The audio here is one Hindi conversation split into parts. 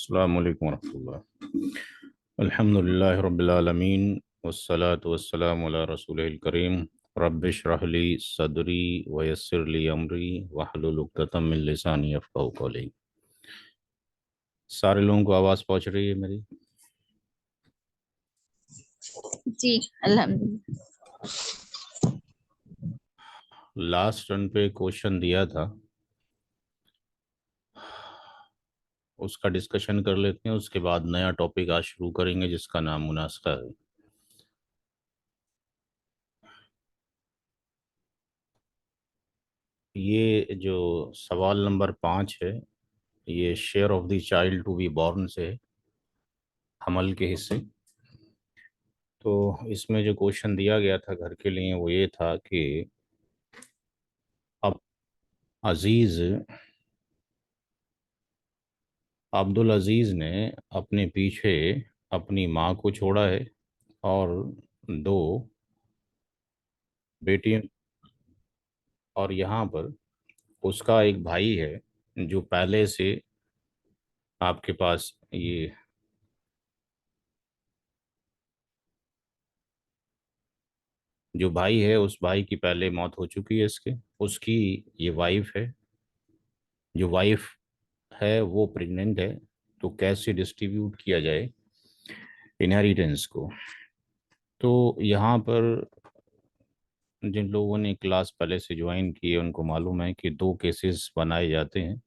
अस्सलामु अलैकुम वरहमतुल्लाह। अल्हम्दुलिल्लाहि रब्बिल आलमीन वस्सलातु वस्सलामु अला रसूलिल करीम रब्बिश रह ली सदरी वयस्सिर ली अमरी वहलुल उक़्दतम मिन लिसानी यफ़क़हू क़ौली। सारे लोगों को आवाज़ पहुँच रही है मेरी? जी अल्हम्दुलिल्लाह। लास्ट रन पे क्वेश्चन दिया था, उसका डिस्कशन कर लेते हैं। उसके बाद नया टॉपिक आज शुरू करेंगे जिसका नाम मुनास्खा है। ये जो सवाल नंबर 5 है, ये share of the child to be born से है, हमल के हिस्से। तो इसमें जो क्वेश्चन दिया गया था घर के लिए वो ये था कि अब अजीज़ अब्दुल अजीज़ ने अपने पीछे अपनी माँ को छोड़ा है और दो बेटियां, और यहाँ पर उसका एक भाई है जो पहले से आपके पास ये जो भाई है उस भाई की पहले मौत हो चुकी है इसके, उसकी ये वाइफ है। जो वाइफ है वो प्रेग्नेंट है। तो कैसे डिस्ट्रीब्यूट किया जाए इनहेरिटेंस को? तो यहाँ पर जिन लोगों ने क्लास पहले से ज्वाइन की है उनको मालूम है कि दो केसेस बनाए जाते हैं।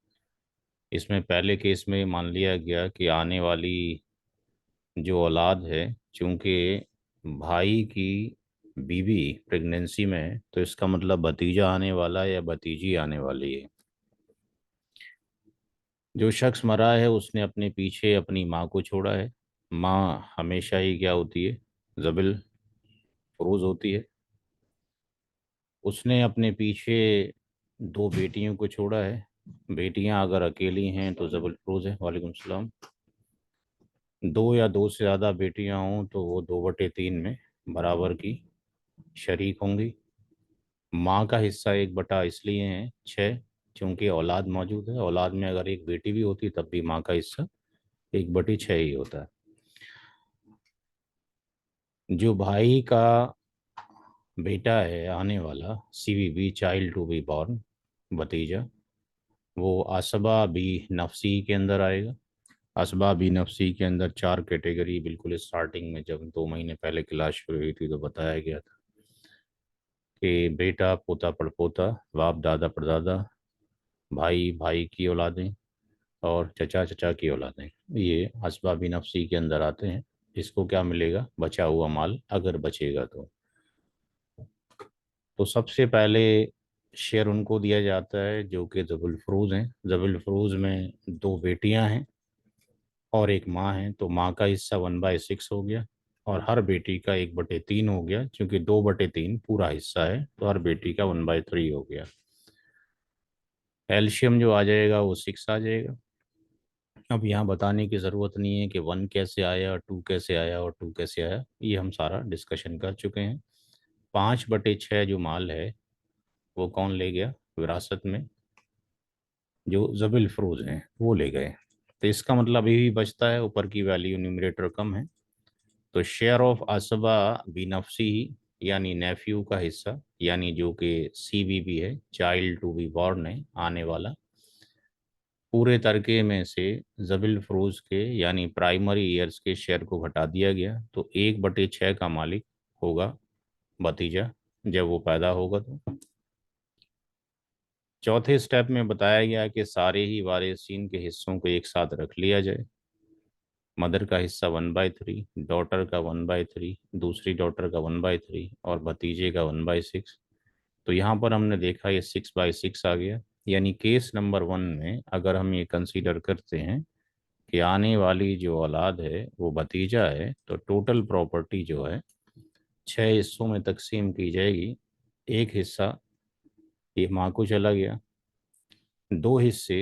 इसमें पहले केस में मान लिया गया कि आने वाली जो औलाद है, चूंकि भाई की बीवी प्रेगनेंसी में है तो इसका मतलब भतीजा आने वाला है या भतीजी आने वाली है। जो शख्स मरा है उसने अपने पीछे अपनी माँ को छोड़ा है। माँ हमेशा ही क्या होती है? जबिल फरोज होती है। उसने अपने पीछे दो बेटियों को छोड़ा है। बेटियां अगर अकेली हैं तो जबल फरोज है। वालेकुम सलाम। दो या दो से ज़्यादा बेटियां हों तो वो 2/3 में बराबर की शरीक होंगी। माँ का हिस्सा 1/, इसलिए है 6, क्योंकि औलाद मौजूद है। औलाद में अगर एक बेटी भी होती तब भी माँ का हिस्सा 1/6 ही होता है। जो भाई का बेटा है आने वाला, CBB child to be born, भतीजा, वो असबा बी नफसी के अंदर आएगा। असबा बी नफसी के अंदर 4 कैटेगरी बिल्कुल स्टार्टिंग में जब 2 महीने पहले क्लास शुरू हुई थी तो बताया गया था कि बेटा, पोता, पड़पोता, बाप, दादा, परदादा, भाई, भाई की औलादें और चचा, चचा की औलादें, ये असबा बी नफसी के अंदर आते हैं। इसको क्या मिलेगा? बचा हुआ माल, अगर बचेगा तो। तो सबसे पहले शेयर उनको दिया जाता है जो कि ज़बुल फरूज हैं। ज़बुल फरूज में दो बेटियां हैं और एक माँ है, तो माँ का हिस्सा 1/6 हो गया और हर बेटी का 1/3 हो गया। क्योंकि 2/3 पूरा हिस्सा है तो हर बेटी का 1/3 हो गया। एल्शियम जो आ जाएगा वो 6 आ जाएगा। अब यहाँ बताने की ज़रूरत नहीं है कि 1 कैसे आया, 2 कैसे आया और 2 कैसे आया, ये हम सारा डिस्कशन कर चुके हैं। 5/6 जो माल है वो कौन ले गया विरासत में? जो ज़बिल फरोज हैं वो ले गए। तो इसका मतलब अभी भी बचता है, ऊपर की वैल्यू न्यूमरेटर कम है। तो शेयर ऑफ असबा बिनफसी, यानी नेफ्यू का हिस्सा, यानी जो कि CBB है, चाइल्ड टू बी बॉर्न है, आने वाला, पूरे तरके में से ज़बिल फरोज के यानी प्राइमरी ईयर्स के शेयर को घटा दिया गया। तो 1/6 का मालिक होगा भतीजा जब वो पैदा होगा। तो चौथे स्टेप में बताया गया कि सारे ही वारिसीन के हिस्सों को एक साथ रख लिया जाए। मदर का हिस्सा 1/3, डॉटर का 1/3, दूसरी डॉटर का 1/3 और भतीजे का 1/6। तो यहाँ पर हमने देखा ये 6/6 आ गया। यानी केस नंबर 1 में अगर हम ये कंसीडर करते हैं कि आने वाली जो औलाद है वो भतीजा है, तो टोटल प्रॉपर्टी जो है 6 हिस्सों में तकसीम की जाएगी। एक हिस्सा ये माँ को चला गया, दो हिस्से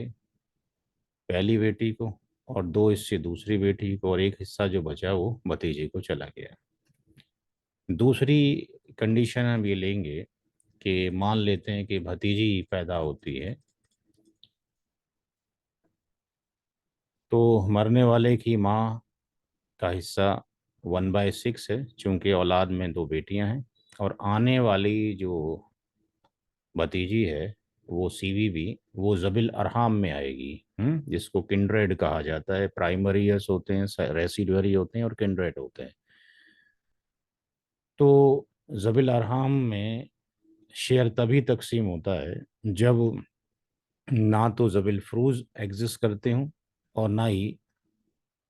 पहली बेटी को और दो हिस्से दूसरी बेटी को, और एक हिस्सा जो बचा वो भतीजे को चला गया। दूसरी कंडीशन हम ये लेंगे कि मान लेते हैं कि भतीजी पैदा होती है। तो मरने वाले की माँ का हिस्सा 1/6 है, चूंकि औलाद में दो बेटियां हैं। और आने वाली जो भतीजी है, वो सीवीबी, वो जबिल अरहाम में आएगी। जिसको किंड्रेड कहा जाता है। प्राइमरीयस होते हैं, रेसिडुअरी होते हैं और किंड्रेड होते हैं। तो जबिल अरहाम में शेयर तभी तकसीम होता है जब ना तो जबिल फ्रूज एग्जिस्ट करते हों और ना ही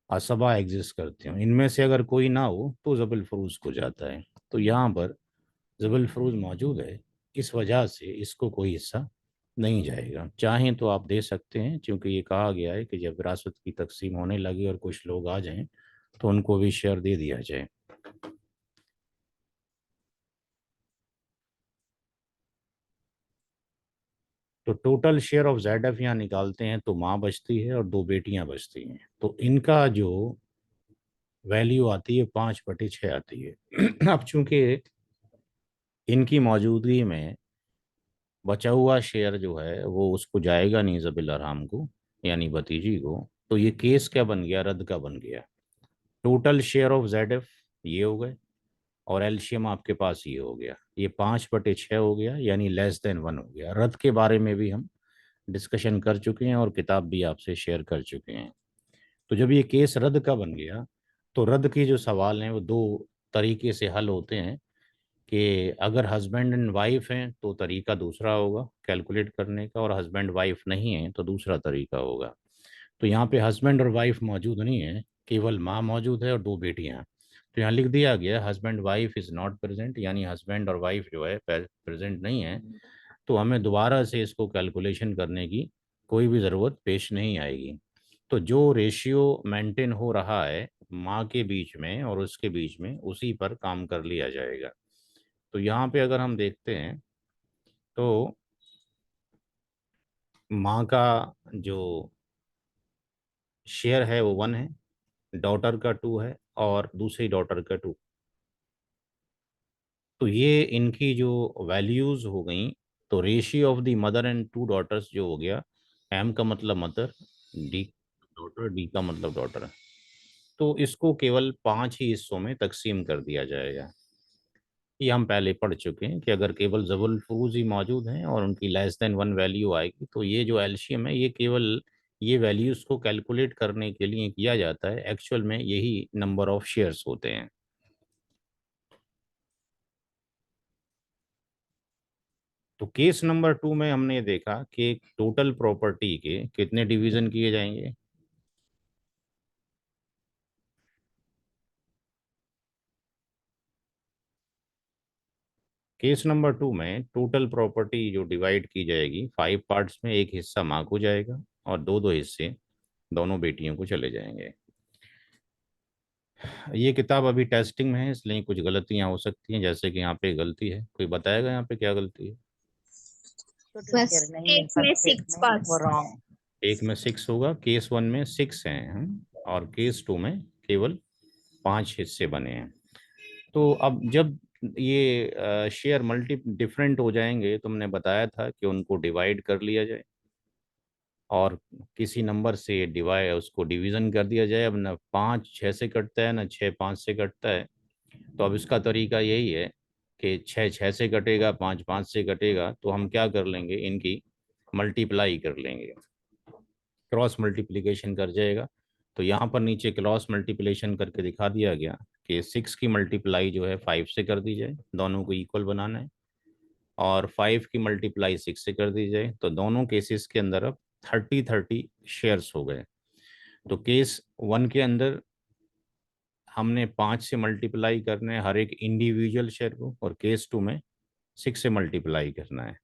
असबा एग्जिस्ट करते हों। इनमें से अगर कोई ना हो तो जबिल फ्रूज को जाता है। तो यहाँ पर जबल फरूज मौजूद है, इस वजह से इसको कोई हिस्सा नहीं जाएगा। चाहें तो आप दे सकते हैं, क्योंकि ये कहा गया है कि जब विरासत की तकसीम होने लगी और कुछ लोग आ जाएं तो उनको भी शेयर दे दिया जाए। तो टोटल शेयर ऑफ जेड यहाँ निकालते हैं तो माँ बचती है और दो बेटियां बचती हैं। तो इनका जो वैल्यू आती है 5/6 आती है। अब चूंकि इनकी मौजूदगी में बचा हुआ शेयर जो है वो उसको जाएगा नहीं जबिल अरहम को, यानी भतीजी को। तो ये केस क्या बन गया, रद्द का बन गया। टोटल शेयर ऑफ जेड ये हो गए और एलसीएम आपके पास ये हो गया। ये 5/6 हो गया, यानी <<1 हो गया। रद्द के बारे में भी हम डिस्कशन कर चुके हैं और किताब भी आपसे शेयर कर चुके हैं। तो जब ये केस रद्द का बन गया, तो रद्द के जो सवाल हैं वो दो तरीके से हल होते हैं। कि अगर हस्बैंड एंड वाइफ हैं तो तरीका दूसरा होगा कैलकुलेट करने का, और हस्बैंड वाइफ नहीं है तो दूसरा तरीका होगा। तो यहाँ पे हस्बैंड और वाइफ मौजूद नहीं है, केवल माँ मौजूद है और दो बेटियाँ। तो यहाँ लिख दिया गया husband wife is not present, यानी हस्बैंड और वाइफ जो है प्रेजेंट नहीं है। तो हमें दोबारा से इसको कैलकुलेशन करने की कोई भी ज़रूरत पेश नहीं आएगी। तो जो रेशियो मेंटेन हो रहा है माँ के बीच में और उसके बीच में, उसी पर काम कर लिया जाएगा। तो यहाँ पे अगर हम देखते हैं तो माँ का जो शेयर है वो 1 है, डॉटर का 2 है और दूसरी डॉटर का 2। तो ये इनकी जो वैल्यूज हो गई, तो ratio of the mother and 2 daughters जो हो गया, एम का मतलब मदर, डी डॉटर, डी का मतलब डॉटर। तो इसको केवल 5 ही हिस्सों में तकसीम कर दिया जाएगा। ये हम पहले पढ़ चुके हैं कि अगर केवल जबुल फरूज ही मौजूद हैं और उनकी <<1 वैल्यू आएगी, तो ये जो एलसीएम है ये केवल ये वैल्यूज को कैलकुलेट करने के लिए किया जाता है। एक्चुअल में यही नंबर ऑफ शेयर्स होते हैं। तो केस नंबर 2 में हमने देखा कि टोटल प्रॉपर्टी के कितने डिवीजन किए जाएंगे। केस नंबर 2 में टोटल प्रॉपर्टी जो डिवाइड की जाएगी 5 पार्ट्स में, एक हिस्सा माँ को जाएगा और दो दो हिस्से दोनों बेटियों को चले जाएंगे। ये किताब अभी टेस्टिंग में है, इसलिए कुछ गलतियां हो सकती हैं। जैसे कि यहाँ पे गलती है, कोई बताएगा यहाँ पे क्या गलती है। बस एक में 6 पार्ट्स। एक में 6 होगा, केस 1 में 6 हैं और केस 2 में केवल 5 हिस्से बने हैं। तो अब जब ये शेयर मल्टी डिफरेंट हो जाएंगे, तो हमने बताया था कि उनको डिवाइड कर लिया जाए और किसी नंबर से डिवाइड उसको डिवीजन कर दिया जाए। अब ना 5 6 से कटता है ना 6 5 से कटता है। तो अब इसका तरीका यही है कि 6 6 से कटेगा, 5 5 से कटेगा, तो हम क्या कर लेंगे, इनकी मल्टीप्लाई कर लेंगे, क्रॉस मल्टीप्लिकेशन कर जाएगा। तो यहाँ पर नीचे क्रॉस मल्टीप्लिकेशन करके दिखा दिया गया कि 6 की मल्टीप्लाई जो है 5 से कर दी जाए, दोनों को इक्वल बनाना है। और 5 की मल्टीप्लाई 6 से कर दी जाए। तो दोनों केसेस के अंदर अब 30 शेयर्स हो गए। तो केस 1 के अंदर हमने 5 से मल्टीप्लाई करना है हर एक इंडिविजुअल शेयर को, और केस 2 में 6 से मल्टीप्लाई करना है।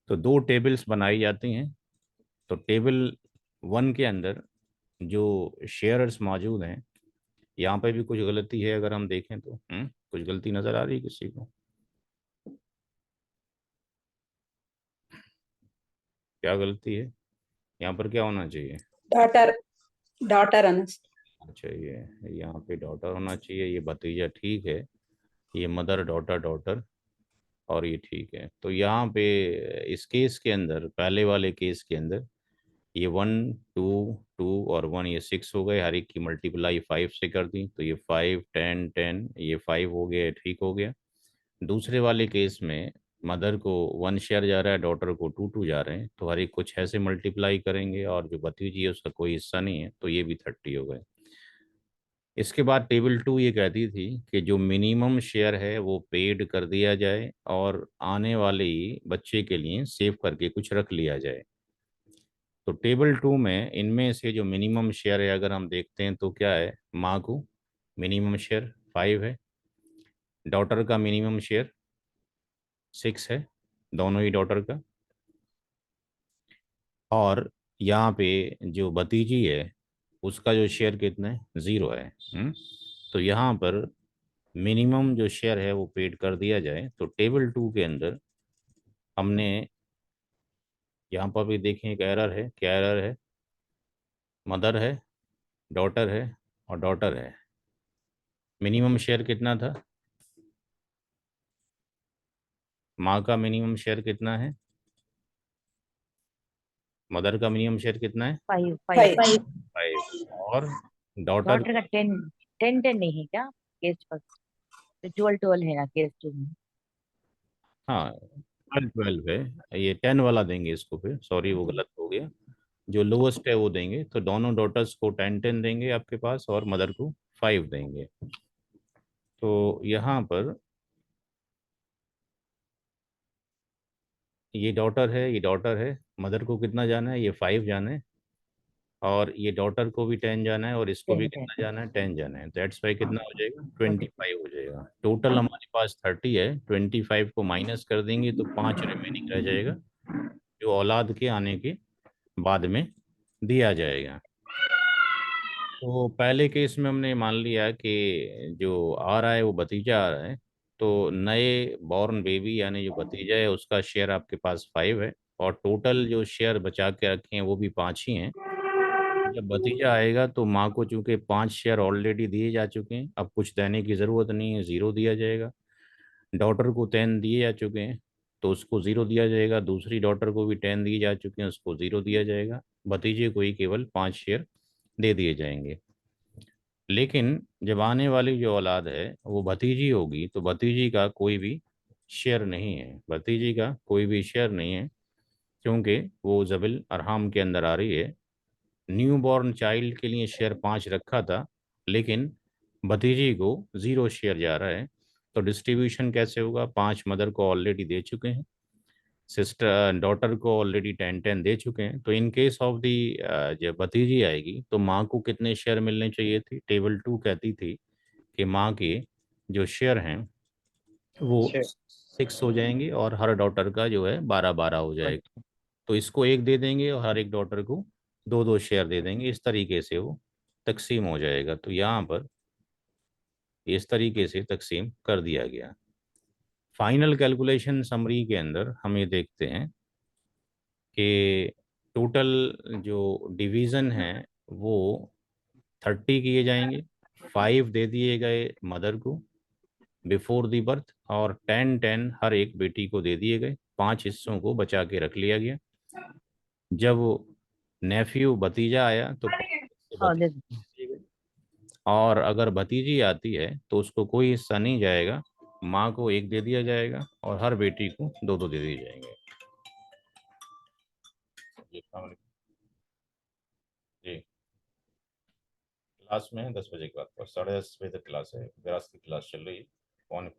तो दो टेबल्स बनाई जाती हैं। तो टेबल 1 के अंदर जो शेयर्स मौजूद हैं, यहाँ पे भी कुछ गलती है अगर हम देखें तो। कुछ गलती नज़र आ रही है किसी को, क्या गलती है यहाँ पर, क्या होना चाहिए। डॉटर डॉटर अनुस अच्छा, ये यहाँ पे डॉटर होना चाहिए, ये भतीजा ठीक है। ये मदर डॉटर डॉटर, और ये ठीक है। तो यहाँ पे इस केस के अंदर, पहले वाले केस के अंदर ये 1 2 2 और 1, ये 6 हो गए, हर एक की मल्टीप्लाई 5 से कर दी, तो ये 5 10 10, ये 5 हो गया, ठीक हो गया। दूसरे वाले केस में मदर को 1 शेयर जा रहा है, डॉटर को 2 2 जा रहे हैं, तो हर एक को 6 से मल्टीप्लाई करेंगे, और जो भतीजी है उसका कोई हिस्सा नहीं है, तो ये भी 30 हो गए। इसके बाद टेबल 2 ये कहती थी कि जो मिनिमम शेयर है वो पेड कर दिया जाए, और आने वाले ही बच्चे के लिए सेव करके कुछ रख लिया जाए। तो टेबल 2 में इनमें से जो मिनिमम शेयर है अगर हम देखते हैं तो क्या है, माँ को मिनिमम शेयर 5 है, डॉटर का मिनिमम शेयर 6 है, दोनों ही डॉटर का, और यहाँ पे जो भतीजी है उसका जो शेयर कितना है, 0 है। तो यहाँ पर मिनिमम जो शेयर है वो पेड कर दिया जाए। तो टेबल 2 के अंदर हमने यहाँ पर भी देखें एक एरर है, क्या एरर है, मदर है, डॉटर है और डॉटर है। मिनिमम शेयर कितना था, माँ का मिनिमम शेयर कितना है, मदर का मिनिमम शेयर कितना है, 5 5 5. 5, और डॉटर, डॉटर का 10 10 10 नहीं है क्या केस पर? तो 12 12 है ना केस 2 में। हाँ 12 12 है, ये 10 वाला देंगे इसको, फिर सॉरी वो गलत हो गया, जो लोवेस्ट है वो देंगे, तो दोनों डॉटर्स को 10 10 देंगे आपके पास, और मदर को 5 देंगे। तो यहाँ पर ये डॉटर है, ये डॉटर है, मदर को कितना जाना है, ये 5 जाना है, और ये डॉटर को भी 10 जाना है, और इसको भी 10 10 कितना जाना है, 10 जाना है, दैट्स वाई कितना हो जाएगा, 40। 25 हो जाएगा। टोटल हमारे पास 30 है, 25 को माइनस कर देंगे तो 5 रिमेनिंग रह जाएगा, जो औलाद के आने के बाद में दिया जाएगा। तो पहले केस में हमने मान लिया कि जो आ रहा है वो भतीजा आ रहा है, तो नए बॉर्न बेबी यानी जो भतीजा है उसका शेयर आपके पास 5 है, और टोटल जो शेयर बचा के रखे हैं वो भी 5 ही हैं। जब भतीजा आएगा तो माँ को चूंकि 5 शेयर ऑलरेडी दिए जा चुके हैं, अब कुछ देने की ज़रूरत नहीं है, 0 दिया जाएगा। डॉटर को 10 दिए जा चुके हैं, तो उसको 0 दिया जाएगा। दूसरी डॉटर को भी 10 दिए जा चुके हैं, उसको 0 दिया जाएगा। भतीजे को ही केवल 5 शेयर दे दिए जाएंगे। लेकिन जब आने वाली जो औलाद है वो भतीजी होगी, तो भतीजी का कोई भी शेयर नहीं है, भतीजी का कोई भी शेयर नहीं है, क्योंकि वो ज़बिल अरहम के अंदर आ रही है। न्यू बॉर्न चाइल्ड के लिए शेयर 5 रखा था, लेकिन भतीजी को 0 शेयर जा रहा है। तो डिस्ट्रीब्यूशन कैसे होगा, 5 मदर को ऑलरेडी दे चुके हैं, सिस्टर डॉटर को ऑलरेडी 10 10 दे चुके हैं। तो इन केस ऑफ दी जब भतीजी आएगी तो माँ को कितने शेयर मिलने चाहिए थे, टेबल 2 कहती थी कि माँ के जो शेयर हैं वो 6 हो जाएंगे, और हर डॉटर का जो है 12 12 हो जाएगा। तो इसको एक दे देंगे और हर एक डॉटर को 2 2 शेयर दे देंगे, इस तरीके से वो तकसीम हो जाएगा। तो यहाँ पर इस तरीके से तकसीम कर दिया गया। फाइनल कैलकुलेशन समरी के अंदर हम ये देखते हैं कि टोटल जो डिवीज़न है वो 30 किए जाएंगे, 5 दे दिए गए मदर को बिफोर दी बर्थ, और 10 10 हर एक बेटी को दे दिए गए, 5 हिस्सों को बचा के रख लिया गया। जब नेफ्यू भतीजा आया तो हाँ दे भतीजे को दिए गए, और अगर भतीजी आती है तो उसको कोई हिस्सा नहीं जाएगा, माँ को एक दे दिया जाएगा और हर बेटी को 2 2 दे दिए जाएंगे। जी अस्सलाम वालेकुम। जी क्लास में है 10 बजे के बाद, और 10:30 बजे तक क्लास है, ग्रास की क्लास चल रही है। फोन,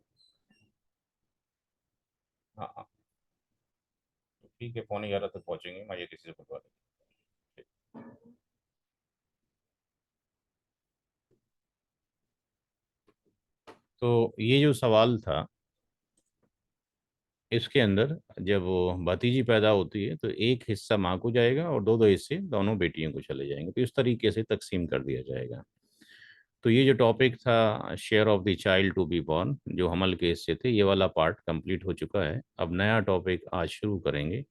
हाँ हाँ, तो ठीक है, 11:15 तक पहुँचेंगे, मैं ये किसी से बुलवा देंगे। तो ये जो सवाल था, इसके अंदर जब वो भतीजी पैदा होती है तो एक हिस्सा माँ को जाएगा और 2 2 हिस्से दोनों बेटियों को चले जाएंगे, तो इस तरीके से तकसीम कर दिया जाएगा। तो ये जो टॉपिक था share of the child to be born, जो हमल के हिस्से थे, ये वाला पार्ट कंप्लीट हो चुका है। अब नया टॉपिक आज शुरू करेंगे,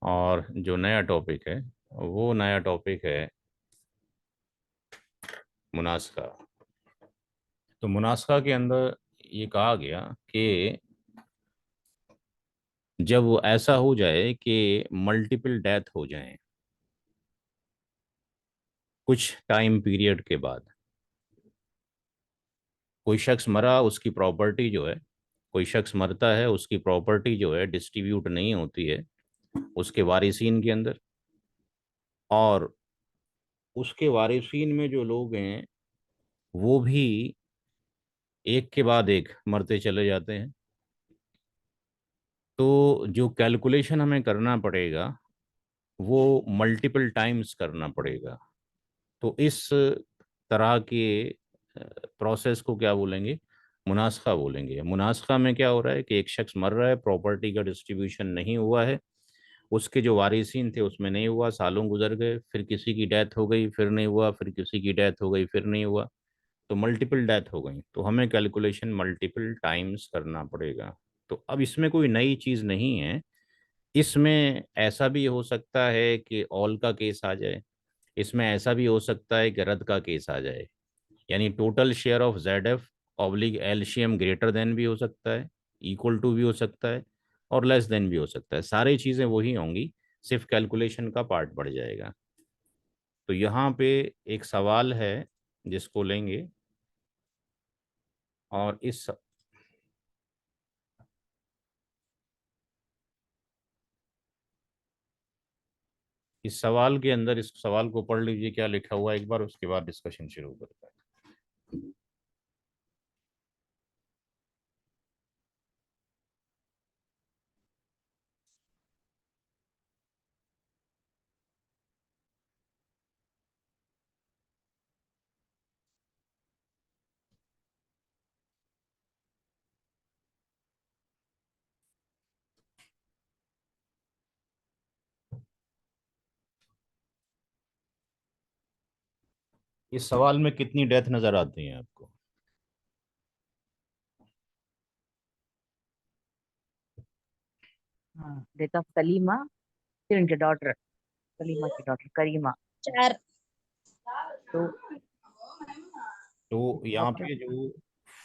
और जो नया टॉपिक है वो नया टॉपिक है मुनास्खा। तो मुनास्खा के अंदर ये कहा गया कि जब वो ऐसा हो जाए कि मल्टीपल डेथ हो जाए, कुछ टाइम पीरियड के बाद कोई शख्स मरा, उसकी प्रॉपर्टी जो है, कोई शख्स मरता है, उसकी प्रॉपर्टी जो है डिस्ट्रीब्यूट नहीं होती है उसके वारिसीन के अंदर, और उसके वारिसीन में जो लोग हैं वो भी एक के बाद एक मरते चले जाते हैं। तो जो कैलकुलेशन हमें करना पड़ेगा वो मल्टीपल टाइम्स करना पड़ेगा। तो इस तरह के प्रोसेस को क्या बोलेंगे? मुनासखा बोलेंगे। मुनासखा में क्या हो रहा है कि एक शख्स मर रहा है, प्रॉपर्टी का डिस्ट्रीब्यूशन नहीं हुआ है, उसके जो वारिसीन थे उसमें नहीं हुआ, सालों गुजर गए, फिर किसी की डेथ हो गई, फिर नहीं हुआ, फिर किसी की डेथ हो गई, फिर नहीं हुआ, तो मल्टीपल डेथ हो गई, तो हमें कैलकुलेशन मल्टीपल टाइम्स करना पड़ेगा। तो अब इसमें कोई नई चीज़ नहीं है। इसमें ऐसा भी हो सकता है कि ऑल का केस आ जाए, इसमें ऐसा भी हो सकता है कि रद्द का केस आ जाए, यानी total share of Z F oblique LCM greater than भी हो सकता है, इक्वल टू भी हो सकता है, और लेस देन भी हो सकता है। सारी चीज़ें वही होंगी, सिर्फ कैलकुलेशन का पार्ट बढ़ जाएगा। तो यहाँ पे एक सवाल है जिसको लेंगे, और इस सवाल के अंदर, इस सवाल को पढ़ लीजिए क्या लिखा हुआ है एक बार, उसके बाद डिस्कशन शुरू करते हैं। इस सवाल में कितनी डेथ नजर आती हैं आपको? हाँ, डेथ ऑफ सलीमा, फिर उनके डॉटर, सलीमा की डॉटर करीमा। 4। तो तो यहाँ डॉटर, पे जो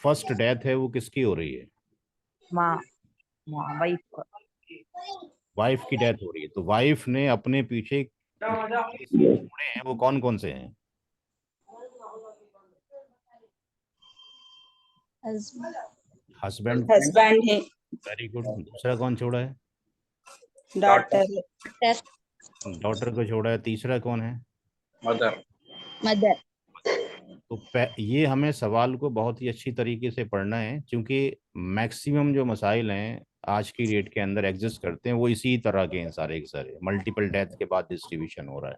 फर्स्ट डेथ है वो किसकी हो रही है? माँ, माँ वाइफ। वाइफ की डेथ हो रही है। तो वाइफ ने अपने पीछे छोड़े हैं, वो कौन कौन से हैं? हस्बैंड। हस्बैंड है, वेरी गुड। दूसरा कौन छोड़ा है? डॉटर, डॉटर को छोड़ा है। तीसरा कौन है? मदर। मदर। तो ये हमें सवाल को बहुत ही अच्छी तरीके से पढ़ना है, क्योंकि मैक्सिमम जो मसाइल हैं आज की डेट के अंदर एग्जिस्ट करते हैं वो इसी तरह के हैं, सारे के सारे मल्टीपल डेथ के बाद डिस्ट्रीब्यूशन हो रहा है।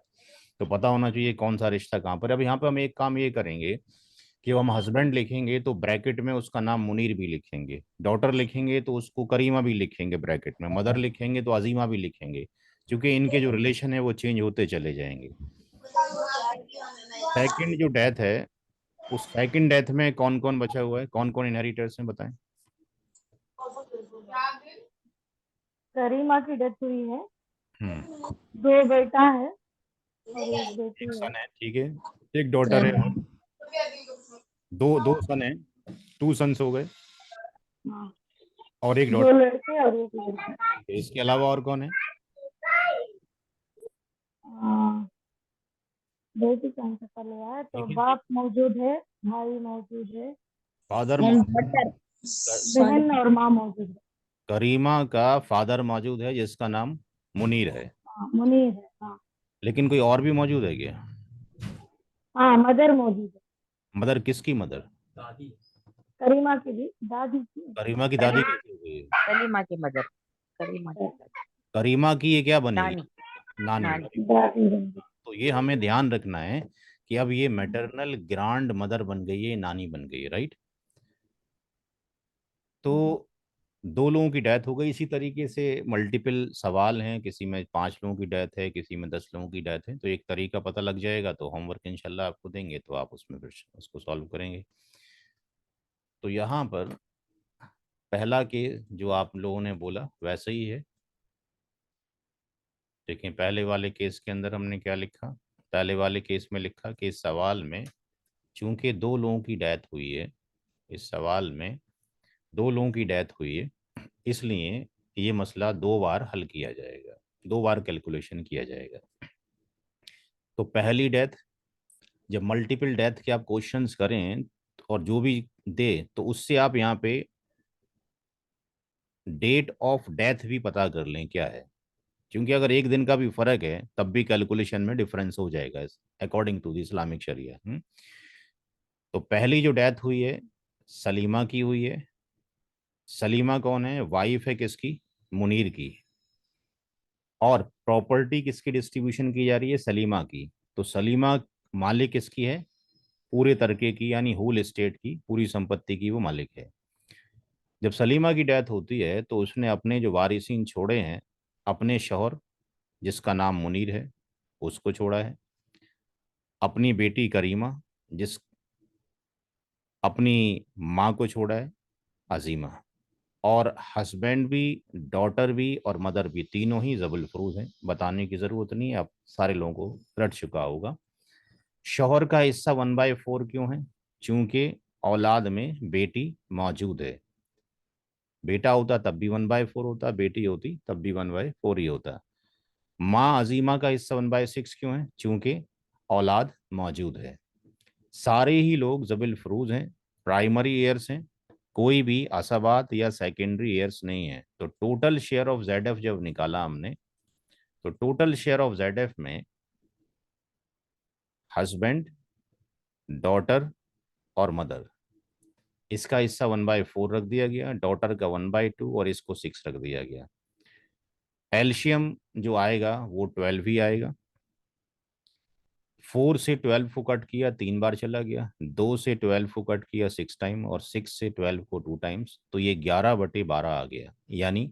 तो पता होना चाहिए कौन सा रिश्ता कहाँ पर है। अब यहाँ पे हम एक काम ये करेंगे कि हम हस्बैंड लिखेंगे तो ब्रैकेट में उसका नाम मुनीर भी लिखेंगे, डॉटर लिखेंगे तो उसको करीमा भी लिखेंगे ब्रैकेट में, मदर लिखेंगे तो अजीमा भी लिखेंगे, क्योंकि इनके जो रिलेशन है वो चेंज होते चले जाएंगे। सेकंड जो डेथ है, उस सेकंड डेथ में कौन कौन बचा हुआ है, कौन कौन इनहेरिटर्स हैं बताएं। करीमा की डेथ हुई है, हम्म। 2 बेटा है और एक एक बेटी है। सन है, ठीक है। एक डॉटर है, और दो दो सन है, टू सन्स हो गए, हाँ, और एक 2 डॉटर। लड़के और एक लड़की। इसके अलावा और कौन है? हाँ, बेटी का आंसर पहले आया तो ठीक है। बाप मौजूद है, भाई मौजूद है, फादर डॉटर, बहन और माँ मौजूद है। करीमा का फादर मौजूद है जिसका नाम मुनीर है, हाँ, मुनीर है। हाँ, लेकिन कोई और भी मौजूद है क्या? हाँ, मदर मौजूद है। मदर किसकी मदर? करीमा की भी दादी की। करीमा की दादी सलीमा, कैसे हो गई? सलीमा की मदर, करीमा की मदर, करीमा की ये क्या बनेगी? नानी, नानी। नानी। दादी बन गई। तो ये हमें ध्यान रखना है कि अब ये मैटरनल ग्रांड मदर बन गई है, नानी बन गई है, राइट। तो 2 लोगों की डेथ हो गई। इसी तरीके से मल्टीपल सवाल हैं, किसी में 5 लोगों की डेथ है, किसी में 10 लोगों की डेथ है। तो एक तरीका पता लग जाएगा, तो होमवर्क इंशाल्लाह आपको देंगे तो आप उसमें फिर उसको सॉल्व करेंगे। तो यहाँ पर पहला केस जो आप लोगों ने बोला वैसे ही है। देखें पहले वाले केस के अंदर हमने क्या लिखा। पहले वाले केस में लिखा कि इस सवाल में चूंकि 2 लोगों की डेथ हुई है, इस सवाल में 2 लोगों की डेथ हुई है, इसलिए ये मसला 2 बार हल किया जाएगा, 2 बार कैलकुलेशन किया जाएगा। तो पहली डेथ जब मल्टीपल डेथ के आप क्वेश्चंस करें और जो भी दे, तो उससे आप यहाँ पे डेट ऑफ डेथ भी पता कर लें क्या है, क्योंकि अगर एक दिन का भी फर्क है तब भी कैलकुलेशन में डिफरेंस हो जाएगा अकॉर्डिंग टू द इस्लामिक शरिया। तो पहली जो डेथ हुई है सलीमा की हुई है। सलीमा कौन है? वाइफ है किसकी? मुनीर की। और प्रॉपर्टी किसकी डिस्ट्रीब्यूशन की जा रही है? सलीमा की। तो सलीमा मालिक किसकी है? पूरे तरके की, यानी होल स्टेट की, पूरी संपत्ति की वो मालिक है। जब सलीमा की डेथ होती है तो उसने अपने जो वारिसीन छोड़े हैं, अपने शौहर जिसका नाम मुनीर है उसको छोड़ा है, अपनी बेटी करीमा, जिस अपनी माँ को छोड़ा है अजीमा, और हस्बैंड भी, डॉटर भी और मदर भी, तीनों ही जबुल फरूज हैं, बताने की ज़रूरत नहीं है, आप सारे लोगों को रट चुका होगा। शौहर का हिस्सा 1/4 क्यों है? चूंकि औलाद में बेटी मौजूद है। बेटा होता तब भी 1/4 होता, बेटी होती तब भी 1/4 ही होता। माँ अजीमा का हिस्सा 1/6 क्यों है? चूंकि औलाद मौजूद है। सारे ही लोग जबिल फरूज हैं, प्राइमरी एयर्स हैं, कोई भी असबात या सेकेंडरी एयर्स नहीं है। तो total share of Z F जब निकाला हमने, तो total share of Z F में हस्बैंड, डॉटर और मदर, इसका हिस्सा 1/4 रख दिया गया, डॉटर का 1/2 और इसको 6 रख दिया गया। एल्शियम जो आएगा वो 12 ही आएगा। 4 से 12 को कट किया 3 बार चला गया, 2 से 12 को कट किया 6 टाइम, और 6 से 12 को 2 टाइम्स, तो ये 11/12 आ गया, यानी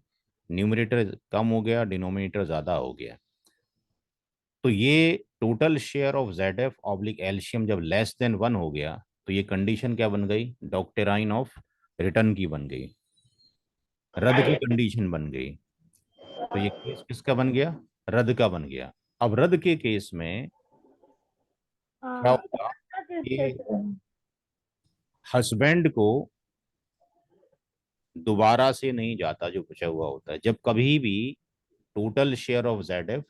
न्यूमरेटर कम हो गया, डिनोमिनेटर ज़्यादा हो गया। तो ये total share of Z F oblique एल्शियम जब लेस देन 1 हो गया, तो ये कंडीशन क्या बन गई? डॉक्टराइन ऑफ रिटर्न की बन गई, रद्द की कंडीशन बन गई। तो ये केस किसका बन गया? रद्द का बन गया। अब रद्द के केस में क्या होगा कि हस्बैंड को दोबारा से नहीं जाता जो बचा हुआ होता है। जब कभी भी total share of Z F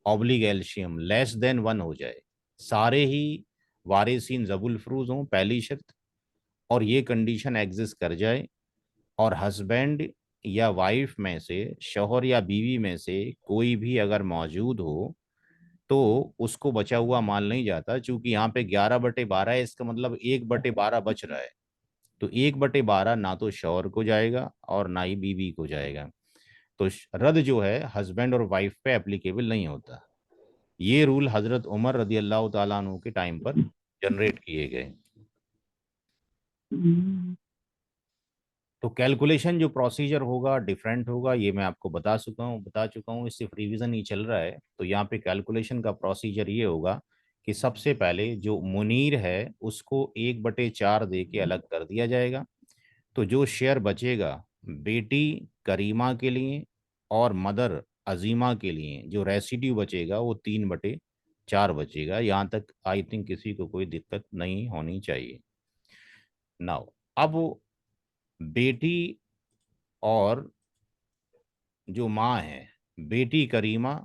oblique एल्शियम लेस देन 1 हो जाए, सारे ही वारिसीन जबुल फरूज हों, पहली शर्त, और ये कंडीशन एग्जिस्ट कर जाए, और हस्बैंड या वाइफ में से, शौहर या बीवी में से कोई भी अगर मौजूद हो, तो उसको बचा हुआ माल नहीं जाता। चूंकि यहाँ पे 11/12 है, इसका मतलब 1/12 बच रहा है। तो 1/12 ना तो शौहर को जाएगा और ना ही बीवी को जाएगा। तो रद्द जो है हस्बैंड और वाइफ पे एप्लीकेबल नहीं होता। ये रूल हजरत उमर रदी अल्लाह ताला अन्हु के टाइम पर जनरेट किए गए। तो कैलकुलेशन जो प्रोसीजर होगा डिफरेंट होगा, ये मैं आपको बता चुका हूँ, इस सिर्फ रिवीजन ही चल रहा है। तो यहाँ पे कैलकुलेशन का प्रोसीजर ये होगा कि सबसे पहले जो मुनीर है उसको 1/4 दे के अलग कर दिया जाएगा। तो जो शेयर बचेगा बेटी करीमा के लिए और मदर अजीमा के लिए, जो रेसिड्यू बचेगा वो 3/4 बचेगा। यहाँ तक आई थिंक किसी को कोई दिक्कत नहीं होनी चाहिए। नाउ अब बेटी और जो माँ है, बेटी करीमा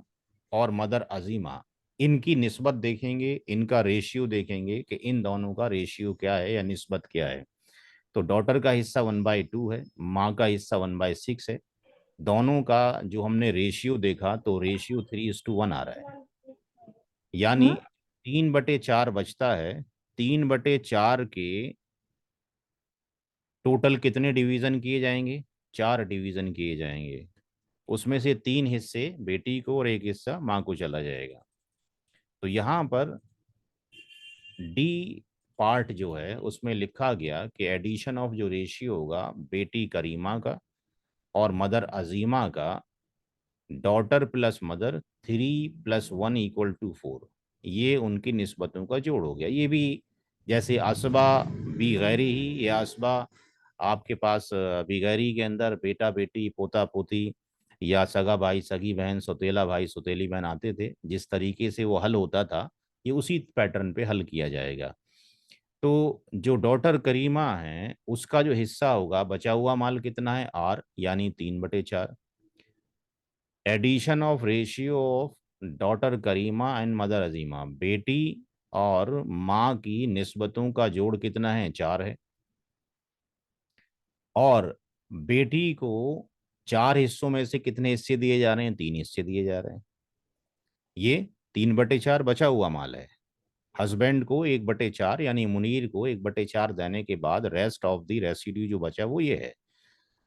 और मदर अजीमा, इनकी निस्बत देखेंगे, इनका रेशियो देखेंगे कि इन दोनों का रेशियो क्या है या निस्बत क्या है। तो डॉटर का हिस्सा 1/2 है, माँ का हिस्सा 1/6 है। दोनों का जो हमने रेशियो देखा तो रेशियो 3:1 आ रहा है, यानी 3/4 बचता है। 3/4 के टोटल कितने डिवीजन किए जाएंगे? 4 डिवीजन किए जाएंगे। उसमें से 3 हिस्से बेटी को और 1 हिस्सा माँ को चला जाएगा। तो यहाँ पर डी पार्ट जो है उसमें लिखा गया कि एडिशन ऑफ जो रेशियो होगा बेटी करीमा का और मदर अजीमा का, डॉटर प्लस मदर 3+1 = 4, ये उनकी निस्बतों का जोड़ हो गया। ये भी जैसे असबा भी गैरी ही, या असबा आपके पास बिगैरी के अंदर बेटा बेटी पोता पोती या सगा भाई सगी बहन सौतेला भाई सौतेली बहन आते थे, जिस तरीके से वो हल होता था ये उसी पैटर्न पे हल किया जाएगा। तो जो डॉटर करीमा है उसका जो हिस्सा होगा बचा हुआ माल कितना है? आर, यानी 3/4। Addition of ratio of daughter Karima and mother Azima, बेटी और माँ की निस्बतों का जोड़ कितना है, 4 है। और बेटी को 4 हिस्सों में से कितने हिस्से दिए जा रहे हैं, 3 हिस्से दिए जा रहे हैं। ये 3/4 बचा हुआ माल है। हस्बैंड को 1/4 यानी मुनीर को 1/4 देने के बाद रेस्ट ऑफ द रेसिड्यू जो बचा वो ये है।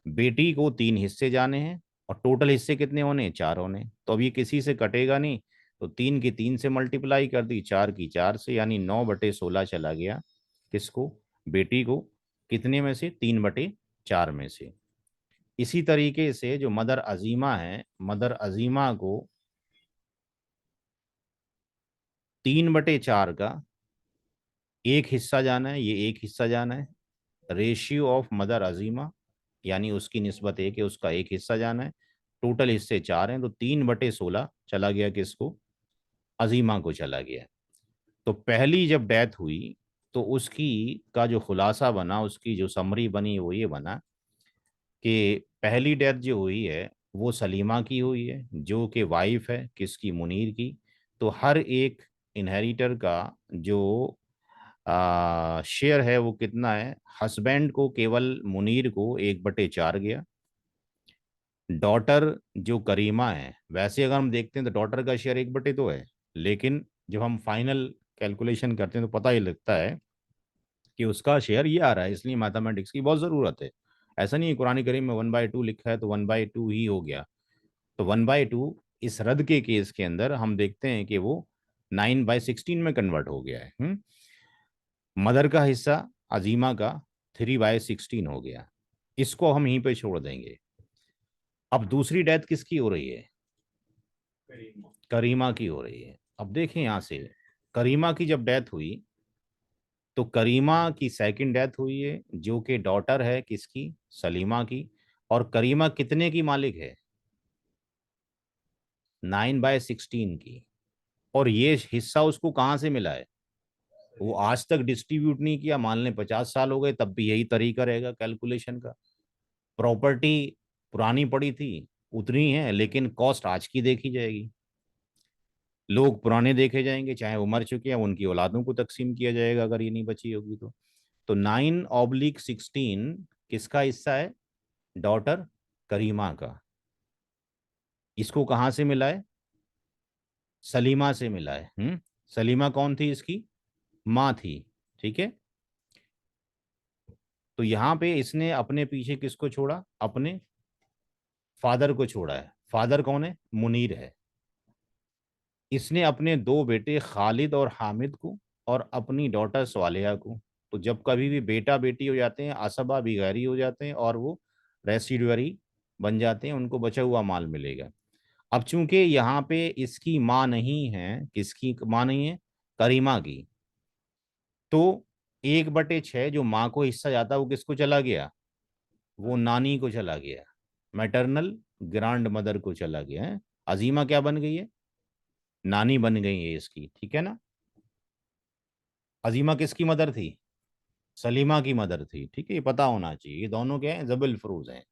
बेटी को 3 हिस्से जाने हैं और टोटल हिस्से कितने होने हैं, 4 होने। तो अब ये किसी से कटेगा नहीं, तो 3 की 3 से मल्टीप्लाई कर दी, 4 की 4 से, यानी 9/16 चला गया किसको, बेटी को। कितने में से, 3/4 में से। इसी तरीके से जो मदर अजीमा है, मदर अजीमा को 3/4 का एक हिस्सा जाना है, ये एक हिस्सा जाना है। रेशियो ऑफ मदर अजीमा, यानी उसकी निस्बत एक है, उसका एक हिस्सा जाना है। टोटल हिस्से 4 हैं, तो 3/16 चला गया किसको, अजीमा को चला गया। तो पहली जब डेथ हुई तो उसकी का जो खुलासा बना, उसकी जो समरी बनी वो ये बना कि पहली डेथ जो हुई है वो सलीमा की हुई है, जो कि वाइफ है किसकी, मुनीर की। तो हर एक इनहेरिटर का जो शेयर है वो कितना है, हस्बैंड को केवल मुनीर को 1/4 गया। डॉटर जो करीमा है, वैसे अगर हम देखते हैं तो डॉटर का शेयर 1/2 है, लेकिन जब हम फाइनल कैलकुलेशन करते हैं तो पता ही लगता है कि उसका शेयर ये आ रहा है। इसलिए मैथमेटिक्स की बहुत ज़रूरत है। ऐसा नहीं है कुरान करीम में 1/2 लिखा है तो 1/2 ही हो गया। तो 1/2 इस रद्द के केस के अंदर हम देखते हैं कि वो 9/16 में कन्वर्ट हो गया है। मदर का हिस्सा अजीमा का 3/16 हो गया। इसको हम यहीं पे छोड़ देंगे। अब दूसरी डेथ किसकी हो रही है, करीमा की हो रही है। अब देखें यहां से, करीमा की जब डेथ हुई तो करीमा की सेकंड डेथ हुई है, जो कि डॉटर है किसकी, सलीमा की। और करीमा कितने की मालिक है, 9/16 की। और ये हिस्सा उसको कहाँ से मिला है, वो आज तक डिस्ट्रीब्यूट नहीं किया। मान लें 50 साल हो गए तब भी यही तरीका रहेगा कैलकुलेशन का। प्रॉपर्टी पुरानी पड़ी थी उतनी है, लेकिन कॉस्ट आज की देखी जाएगी। लोग पुराने देखे जाएंगे, चाहे वो मर चुके हैं, उनकी औलादों को तकसीम किया जाएगा अगर ये नहीं बची होगी तो। 9/16 किसका हिस्सा है, डॉटर करीमा का। इसको कहाँ से मिला है, सलीमा से मिला है। सलीमा कौन थी, इसकी माँ थी। ठीक है। तो यहाँ पे इसने अपने पीछे किसको छोड़ा, अपने फादर को छोड़ा है। फादर कौन है, मुनीर है। इसने अपने 2 बेटे खालिद और हामिद को और अपनी डॉटर स्वालिया को। तो जब कभी भी बेटा बेटी हो जाते हैं, असबा भी गैरी हो जाते हैं और वो रेसिडुअरी बन जाते हैं, उनको बचा हुआ माल मिलेगा। अब चूंकि यहाँ पे इसकी माँ नहीं है, किसकी माँ नहीं है, करीमा की, तो 1/6 जो माँ को हिस्सा जाता है वो किसको चला गया, वो नानी को चला गया, मैटरनल ग्रांड मदर को चला गया है। अजीमा क्या बन गई है, नानी बन गई है इसकी। ठीक है ना। अजीमा किसकी मदर थी, सलीमा की मदर थी। ठीक है, ये पता होना चाहिए। ये दोनों क्या है, जबल फरूज हैं।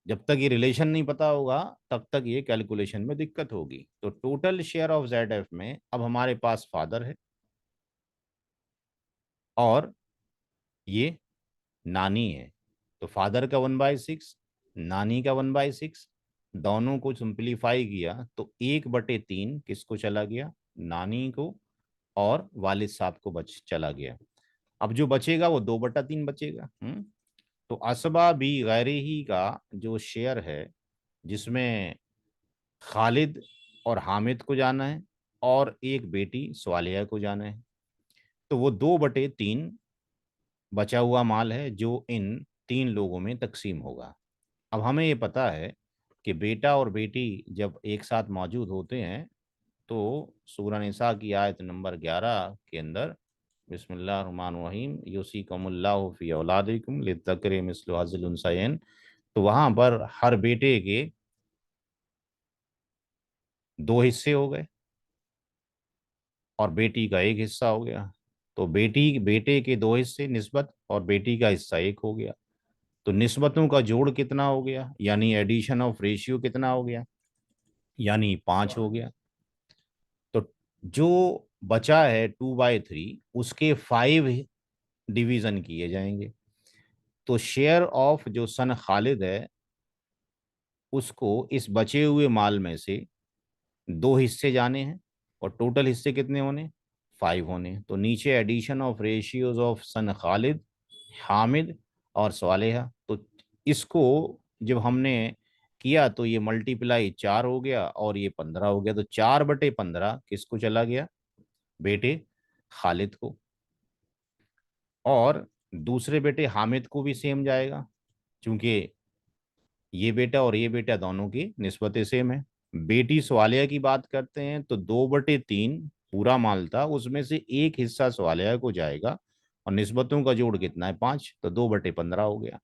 जब तक ये रिलेशन नहीं पता होगा तब तक ये कैलकुलेशन में दिक्कत होगी। तो टोटल शेयर ऑफ ZF में अब हमारे पास फादर है और ये नानी है। तो फादर का 1/6, नानी का 1/6, दोनों को सिंप्लीफाई किया तो 1/3 किसको चला गया, नानी को, और वालिद साहब को बच चला गया। अब जो बचेगा वो 2/3 बचेगा। तो असबा भी गैरी ही का जो शेयर है, जिसमें खालिद और हामिद को जाना है और एक बेटी स्वालिया को जाना है, तो वो 2/3 बचा हुआ माल है जो इन 3 लोगों में तकसीम होगा। अब हमें ये पता है कि बेटा और बेटी जब एक साथ मौजूद होते हैं तो सूरह निसा की आयत नंबर 11 के अंदर बिस्मिल्लाहिर्रहमानिर्रहीम यूसिकुमुल्लाहु फी औलादिकुम लिज़्ज़करि मिस्लु हज़्ज़िल उन्सयैन, तो वहां पर हर बेटे के 2 हिस्से हो गए और बेटी का एक हिस्सा हो गया। तो बेटी बेटे के 2 हिस्से निस्बत और बेटी का हिस्सा एक हो गया। तो निस्बतों का जोड़ कितना हो गया, यानी एडिशन ऑफ रेशियो कितना हो गया, यानी 5 हो गया। तो जो बचा है 2/3, उसके 5 डिवीजन किए जाएंगे। तो शेयर ऑफ जो सन खालिद है उसको इस बचे हुए माल में से 2 हिस्से जाने हैं, और टोटल हिस्से कितने होने, 5 होने। तो नीचे एडिशन ऑफ रेशियोज ऑफ सन खालिद, हामिद और सालेहा। तो इसको जब हमने किया तो ये मल्टीप्लाई 4 हो गया और ये 15 हो गया। तो 4/15 किसको चला गया, बेटे खालिद को। और दूसरे बेटे हामिद को भी सेम जाएगा, क्योंकि ये बेटा और ये बेटा दोनों की निस्बतें सेम है। बेटी स्वालिया की बात करते हैं तो 2/3 पूरा माल था, उसमें से एक हिस्सा स्वालिया को जाएगा, और निस्बतों का जोड़ कितना है, 5, तो 2/15 हो गया।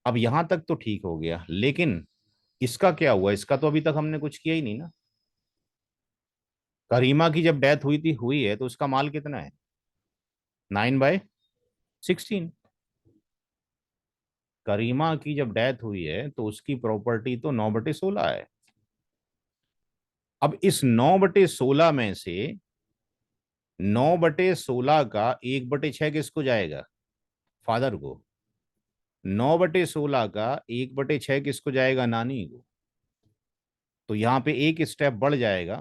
अब यहां तक तो ठीक हो गया, लेकिन इसका क्या हुआ, इसका तो अभी तक हमने कुछ किया ही नहीं ना। करीमा की जब डेथ हुई है तो उसका माल कितना है, 9/16। करीमा की जब डेथ हुई है तो उसकी प्रॉपर्टी तो 9/16 है। अब इस 9/16 में से 9/16 का 1/6 किसको जाएगा, फादर को। 9/16 का 1/6 किसको जाएगा, नानी को। तो यहाँ पे एक स्टेप बढ़ जाएगा।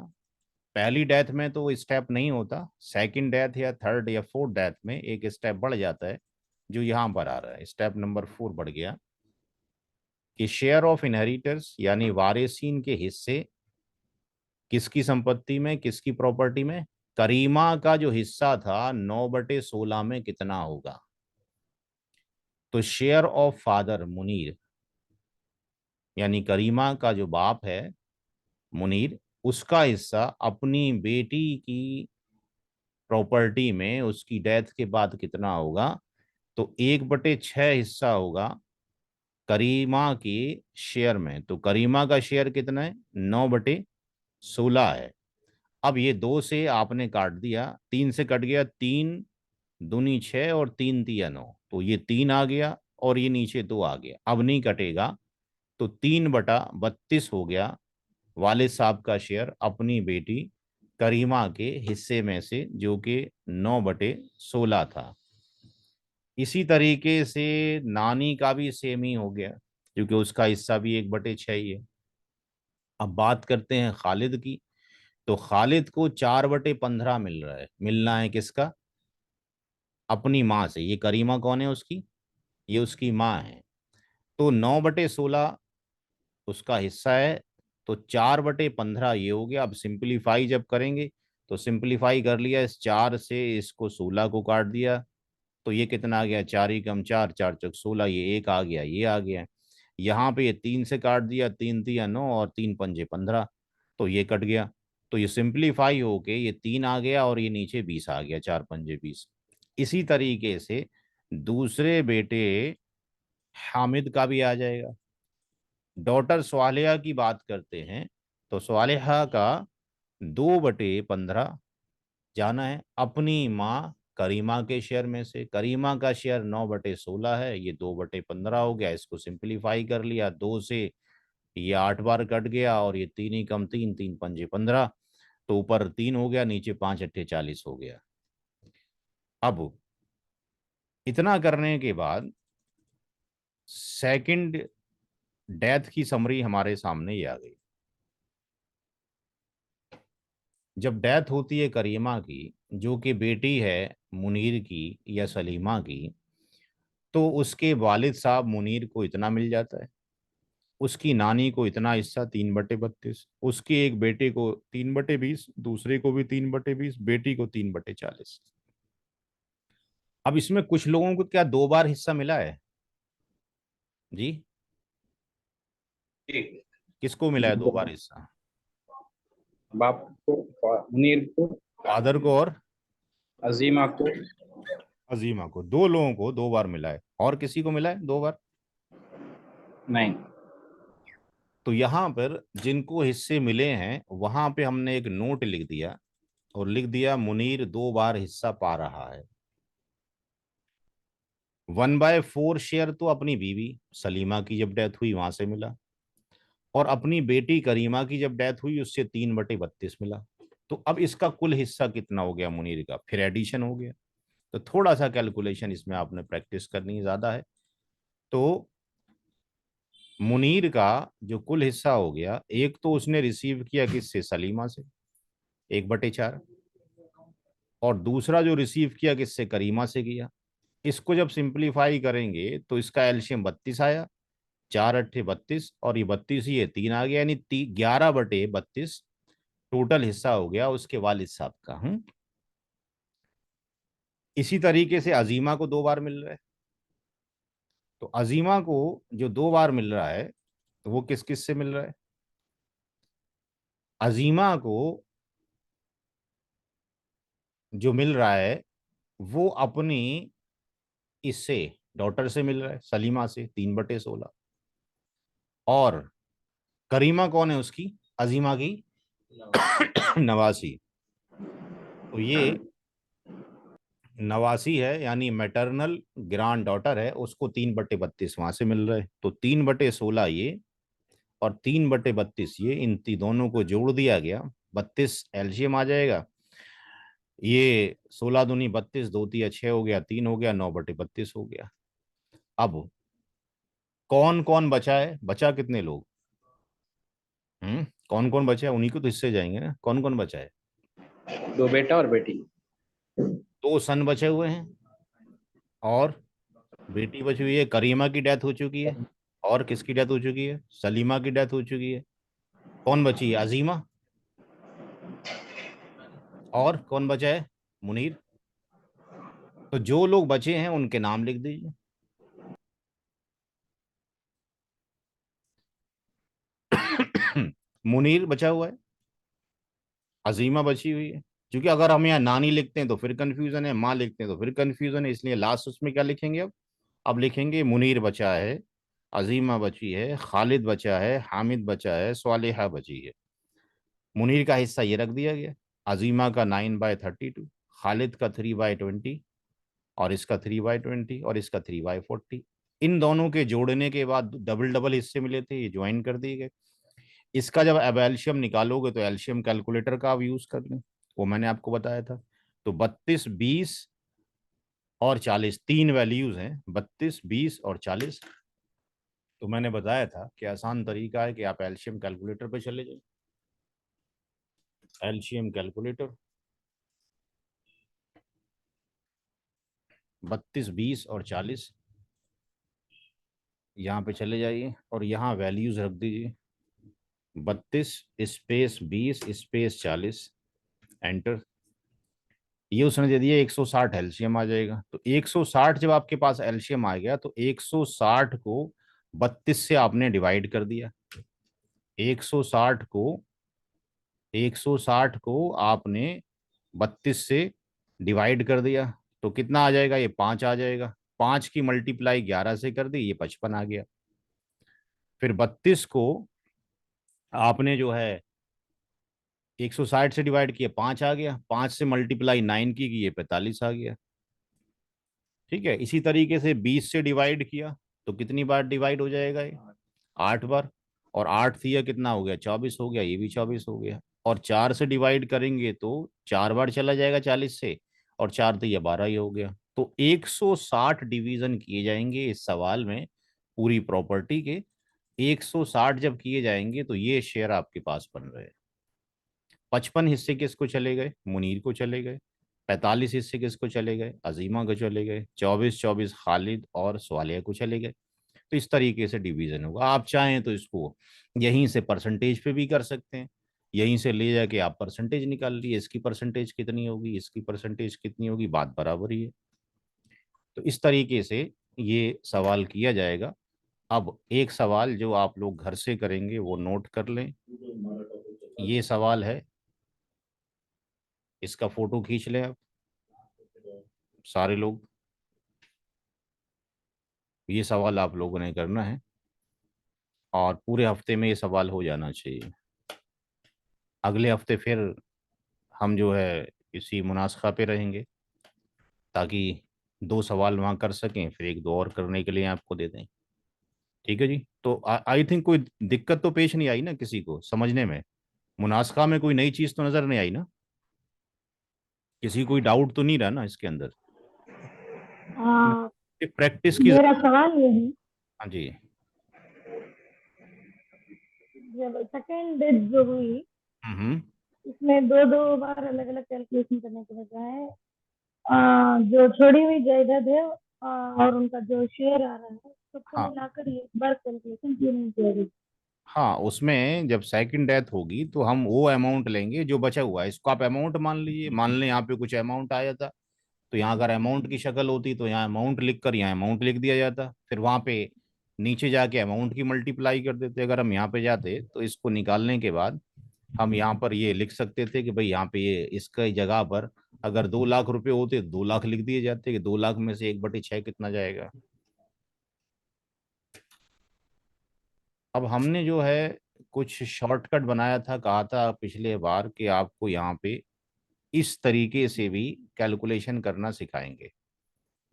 पहली डेथ में तो स्टेप नहीं होता, सेकंड डेथ या थर्ड या फोर्थ डेथ में एक स्टेप बढ़ जाता है, जो यहाँ पर आ रहा है, स्टेप नंबर 4 बढ़ गया कि शेयर ऑफ इनहेरिटर्स यानी वारिसीन के हिस्से किसकी संपत्ति में, किसकी प्रॉपर्टी में, करीमा का जो हिस्सा था 9/16 में कितना होगा। तो शेयर ऑफ फादर मुनीर, यानी करीमा का जो बाप है मुनीर, उसका हिस्सा अपनी बेटी की प्रॉपर्टी में उसकी डेथ के बाद कितना होगा, तो 1/6 हिस्सा होगा करीमा के शेयर में। तो करीमा का शेयर कितना है, 9/16 है। अब ये 2 से आपने काट दिया, 3 से कट गया, 3 दूनी 6 और 3 तिया 9, तो ये 3 आ गया और ये नीचे 2 आ गया, अब नहीं कटेगा। तो 3/32 हो गया वालिद साहब का शेयर अपनी बेटी करीमा के हिस्से में से, जो कि 9/16 था। इसी तरीके से नानी का भी सेम ही हो गया, क्योंकि उसका हिस्सा भी 1/6 ही है। अब बात करते हैं खालिद की। तो खालिद को 4/15 मिल रहा है, मिलना है किसका, अपनी माँ से। ये करीमा कौन है उसकी, ये उसकी माँ है। तो 9/16 उसका हिस्सा है, तो 4/15 ये हो गया। अब सिंपलीफाई जब करेंगे तो सिंपलीफाई कर लिया, इस 4 से इसको 16 को काट दिया, तो ये कितना आ गया, 4 ही कम 4, 4×4 = 16, ये एक आ गया, ये आ गया। यहाँ पे ये 3 से काट दिया, 3 तिया 9 और 3×5 = 15, तो ये कट गया। तो ये सिंपलीफाई होके ये 3 आ गया और ये नीचे 20 आ गया, 4×5 = 20। इसी तरीके से दूसरे बेटे हामिद का भी आ जाएगा। डॉटर स्वालिहा की बात करते हैं तो स्वालिहा का 2/15 जाना है अपनी माँ करीमा के शेयर में से। करीमा का शेयर 9/16 है, ये 2/15 हो गया। इसको सिंपलीफाई कर लिया, 2 से ये 8 बार कट गया और ये 3 ही कम 3, 3×5 = 15, तो ऊपर 3 हो गया, नीचे 5×8 = 40 हो गया। अब इतना करने के बाद सेकंड डेथ की समरी हमारे सामने ये आ गई। जब डेथ होती है करीमा की, जो कि बेटी है मुनीर की या सलीमा की, तो उसके वालिद साहब मुनीर को इतना मिल जाता है, उसकी नानी को इतना हिस्सा 3/32, उसके एक बेटे को 3/20, दूसरे को भी 3/20, बेटी को 3/40। अब इसमें कुछ लोगों को क्या 2 बार हिस्सा मिला है जी, ठीक। किसको मिला है 2 बार हिस्सा, बाप को, मुनीर को, फादर को और अजीमा को, अजीमा को। 2 लोगों को 2 बार मिला है, और किसी को मिला है 2 बार नहीं। तो यहाँ पर जिनको हिस्से मिले हैं वहां पे हमने एक नोट लिख दिया और लिख दिया मुनीर 2 बार हिस्सा पा रहा है। 1/4 शेयर तो अपनी बीवी सलीमा की जब डेथ हुई वहां से मिला, और अपनी बेटी करीमा की जब डेथ हुई उससे 3/32 मिला। तो अब इसका कुल हिस्सा कितना हो गया मुनीर का, फिर एडिशन हो गया। तो थोड़ा सा कैलकुलेशन इसमें आपने प्रैक्टिस करनी ज्यादा है। तो मुनीर का जो कुल हिस्सा हो गया, एक तो उसने रिसीव किया किससे, सलीमा से, 1/4, और दूसरा जो रिसीव किया किससे, करीमा से किया। इसको जब सिंप्लीफाई करेंगे तो इसका एलसीएम 32 आया, 4 × 8 = 32, और ये 32 ही है, 3 आ गया, यानी 11/32 टोटल हिस्सा हो गया उसके वालिद साहब का। इसी तरीके से अजीमा को 2 बार मिल रहा है। तो अजीमा को जो 2 बार मिल रहा है, तो वो किस किस से मिल रहा है? अजीमा को जो मिल रहा है वो अपनी इससे डॉटर से मिल रहा है, सलीमा से, 3/16। और करीमा कौन है उसकी, अजीमा की नवासी। तो ये नवासी है, यानी मैटरनल ग्रांड डॉटर है, उसको 3/32 वहां से मिल रहा है। तो 3/16 ये और 3/32 ये, इन दोनों को जोड़ दिया गया, 32 एलसीएम आ जाएगा। ये 16 दूनी 32, 2 तिया 6 हो गया, 3 हो गया, 9/32 हो गया। अब कौन कौन बचा है, बचा कितने लोग? कौन कौन बचा है, उन्हीं को तो हिस्से जाएंगे ना। कौन कौन बचा है? 2 बेटा और बेटी। 2 सन बचे हुए हैं और बेटी बची हुई है। करीमा की डेथ हो चुकी है, और किसकी डेथ हो चुकी है, सलीमा की डेथ हो चुकी है। कौन बची है, अजीमा। और कौन बचा है, मुनीर। तो जो लोग बचे हैं उनके नाम लिख दीजिए। मुनीर बचा हुआ है, अजीमा बची हुई है। क्योंकि अगर हम यहाँ नानी लिखते हैं तो फिर कंफ्यूजन है, माँ लिखते हैं तो फिर कंफ्यूजन है, इसलिए लास्ट उसमें क्या लिखेंगे अब लिखेंगे मुनीर बचा है, अजीमा बची है, खालिद बचा है, हामिद बचा है, स्वालिहा बची है। मुनीर का हिस्सा ये रख दिया गया, अजीमा का 9/32, खालिद का 3/20, और इसका 3/20, और इसका 3/40। इन दोनों के जोड़ने के बाद डबल डबल हिस्से मिले थे, ये ज्वाइन कर दिए गए। इसका जब अब एल्शियम निकालोगे तो एल्शियम कैलकुलेटर का आप यूज कर लें, वो मैंने आपको बताया था। तो 32, 20 और 40, 3 वैल्यूज हैं, 32, 20 और 40। तो मैंने बताया था कि आसान तरीका है कि आप एल्शियम कैलकुलेटर पे चले जाए। एल्शियम कैलकुलेटर 32, 20 और 40, यहाँ पे चले जाइए और यहाँ वैल्यूज रख दीजिए, 32 स्पेस 20 स्पेस 40, एंटर। ये उसने दे दिया 160 एलसीएम आ जाएगा। तो 160 जब आपके पास एलसीएम आ गया तो 160 को 32 से आपने डिवाइड कर दिया। 160 को 160 को आपने 32 से डिवाइड कर दिया तो कितना आ जाएगा, ये 5 आ जाएगा। 5 की मल्टीप्लाई 11 से कर दी, ये 55 आ गया। फिर 32 को आपने जो है 160 से डिवाइड किया, 5 आ गया। 5 से मल्टीप्लाई 9 की, ये 45 आ गया। ठीक है, इसी तरीके से 20 से डिवाइड किया तो कितनी बार डिवाइड हो जाएगा ये, 8 बार। और 8 थी, कितना हो गया, 24 हो गया, ये भी 24 हो गया। और 4 से डिवाइड करेंगे तो 4 बार चला जाएगा 40 से, और 4 तो ये 12 ही हो गया। तो 160 डिवीजन किए जाएंगे इस सवाल में पूरी प्रॉपर्टी के। 160 जब किए जाएंगे तो ये शेयर आपके पास बन रहे हैं। 55 हिस्से किसको चले गए, मुनीर को चले गए। 45 हिस्से किसको चले गए, अजीमा को चले गए। 24 खालिद और स्वालिया को चले गए। तो इस तरीके से डिवीजन होगा। आप चाहें तो इसको यहीं से परसेंटेज पे भी कर सकते हैं, यहीं से ले जाके आप परसेंटेज निकाल लिए, इसकी परसेंटेज कितनी होगी, इसकी परसेंटेज कितनी होगी, बात बराबर ही है। तो इस तरीके से ये सवाल किया जाएगा। अब एक सवाल जो आप लोग घर से करेंगे वो नोट कर लें। ये सवाल है, इसका फोटो खींच लें आप सारे लोग। ये सवाल आप लोगों ने करना है और पूरे हफ्ते में ये सवाल हो जाना चाहिए। अगले हफ्ते फिर हम जो है इसी मुनासखा पे रहेंगे ताकि 2 सवाल वहाँ कर सकें, फिर 1-2 और करने के लिए आपको दे दें। ठीक है जी। तो आई थिंक कोई दिक्कत तो पेश नहीं आई ना किसी को समझने में, मुनासखा में कोई नई चीज़ तो नज़र नहीं आई ना। किसी कोई डाउट तो नहीं रहा ना इसके अंदर? आ, प्रैक्टिस की मेरा सवाल ये है, हाँ जी। जब सेकेंड डेथ जो हुई, हम्म। इसमें दो दो बार अलग अलग कैलकुलेशन करने के बजाय जो छोड़ी हुई जायदाद है और उनका जो शेयर आ रहा है, सबको हाँ मिलाकर ये एक बार कैलकुलेशन क्यों नहीं किया गया? हाँ, उसमें जब सेकंड डेथ होगी तो हम वो अमाउंट लेंगे जो बचा हुआ है। इसको आप अमाउंट मान लीजिए। मान लें यहाँ पे कुछ अमाउंट आया था, तो यहाँ अगर अमाउंट की शक्ल होती तो यहाँ अमाउंट लिख कर यहाँ अमाउंट लिख दिया जाता, फिर वहाँ पे नीचे जाके अमाउंट की मल्टीप्लाई कर देते। अगर हम यहाँ पे जाते तो इसको निकालने के बाद हम यहाँ पर ये लिख सकते थे कि भाई यहाँ पे ये इसका जगह पर अगर 2 लाख रुपए होते तो 2 लाख लिख दिए जाते कि 2 लाख में से 1/6 कितना जाएगा। अब हमने जो है कुछ शॉर्टकट बनाया था, कहा था पिछले बार कि आपको यहाँ पे इस तरीके से भी कैलकुलेशन करना सिखाएंगे।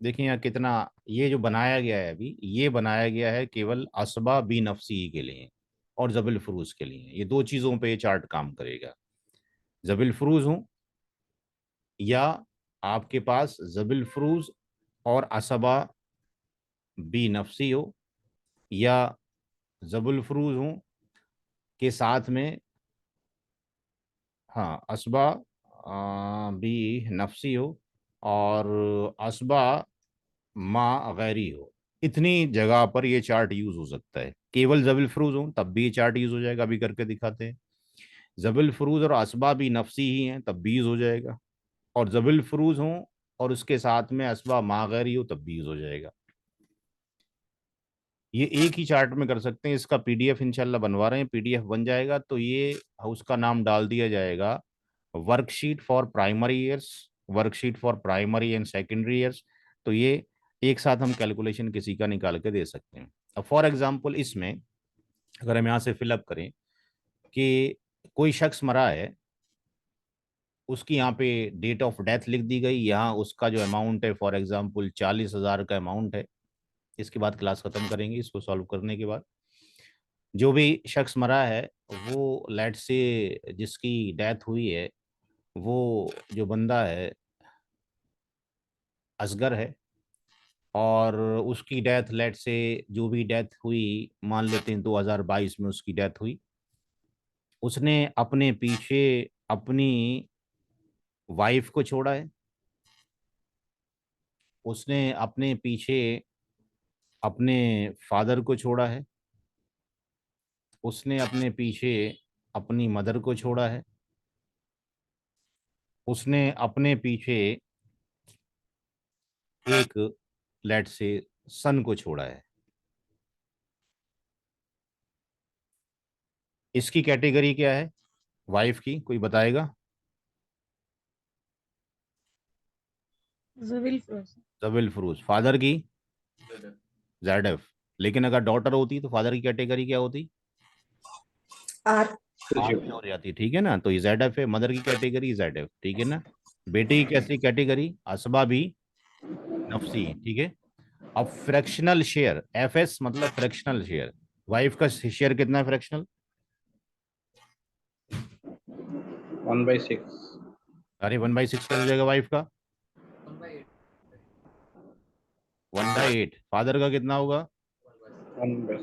देखिए यहाँ कितना, ये जो बनाया गया है अभी, ये बनाया गया है केवल असबा बी नफसी के लिए और जबिल फरूज के लिए। ये दो चीज़ों पे ये चार्ट काम करेगा। जबिल फरूज हो या आपके पास जबिल फरूज और असबा बी नफसी हो, या जबुल फरूज हो के साथ में हाँ असबा बी नफसी हो और असबा माँ गैरी हो, इतनी जगह पर ये चार्ट यूज हो सकता है। केवल जबिल फरूज हो तब भी ये चार्ट यूज हो जाएगा, अभी करके दिखाते हैं। जबिल फरूज और असबा भी नफसी ही हैं तब भी यूज हो जाएगा, और जबिल फरूज हो और उसके साथ में असबा माँ गैरी हो तब भी यूज हो जाएगा। ये एक ही चार्ट में कर सकते हैं। इसका पीडीएफ इंशाल्लाह बनवा रहे हैं, पीडीएफ बन जाएगा तो ये उसका नाम डाल दिया जाएगा worksheet for primary years, worksheet for primary and secondary years. तो ये एक साथ हम कैलकुलेशन किसी का निकाल के दे सकते हैं। अब फॉर एग्जांपल इसमें अगर हम यहाँ से फिलअप करें कि कोई शख्स मरा है, उसकी यहाँ पे डेट ऑफ डेथ लिख दी गई, यहाँ उसका जो अमाउंट है फॉर एग्जांपल 40,000 का अमाउंट है। इसके बाद क्लास खत्म करेंगे इसको सॉल्व करने के बाद। जो भी शख्स मरा है वो लेट से जिसकी डेथ हुई है वो जो बंदा है असगर है, और उसकी डेथ लेट से जो भी डेथ हुई मान लेते हैं 2022 में उसकी डेथ हुई। उसने अपने पीछे अपनी वाइफ को छोड़ा है, उसने अपने पीछे अपने फादर को छोड़ा है, उसने अपने पीछे अपनी मदर को छोड़ा है, उसने अपने पीछे एक लेट से सन को छोड़ा है। इसकी कैटेगरी क्या है वाइफ की, कोई बताएगा? जबिल फरोज। जबिल फरूज। फादर की जेडएफ। लेकिन अगर डॉटर होती तो फादर की कैटेगरी क्या होती? आर आर में हो जाती, ठीक है ना। तो जेडएफ है, मदर की कैटेगरी जेडएफ, ठीक है ना। बेटे की कैसी कैटेगरी? असबा भी नफसी, ठीक है। अब फ्रैक्शनल शेयर, एफएस मतलब फ्रैक्शनल शेयर। वाइफ का शेयर कितना है फ्रैक्शनल? 1/6। अरे 1/6 कर जाएगा वाइफ का? 1/8। फादर का कितना होगा? 1/6।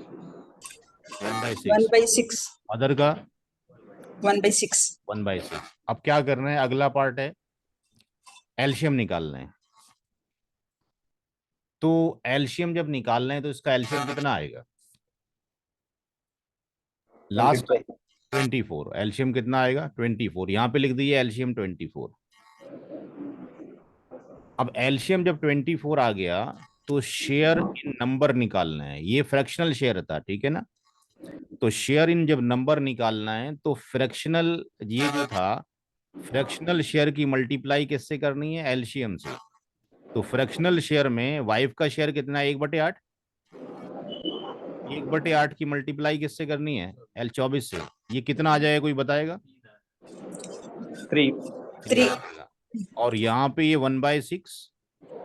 1/6। 1/6 मदर का 1/6 1/6। अब क्या करना है, अगला पार्ट है एलसीएम निकालना है। तो एलसीएम जब निकालना है तो इसका एलसीएम कितना आएगा? लास्ट 24। एलसीएम कितना आएगा? 24। यहाँ पे लिख दीजिए एलसीएम 24। अब एलसीएम जब 24 आ गया तो शेयर इन नंबर निकालना है। ये फ्रैक्शनल शेयर था, ठीक है ना। तो शेयर इन जब नंबर निकालना है तो फ्रैक्शनल ये जो था, फ्रैक्शनल शेयर की मल्टीप्लाई किससे करनी है? एलसीएम से। तो फ्रैक्शनल शेयर में वाइफ का शेयर कितना है? 1/8। 1/8 की मल्टीप्लाई किससे करनी है? L24 से। ये कितना आ जाएगा, कोई बताएगा? 3। 3 और यहाँ पे ये 1/6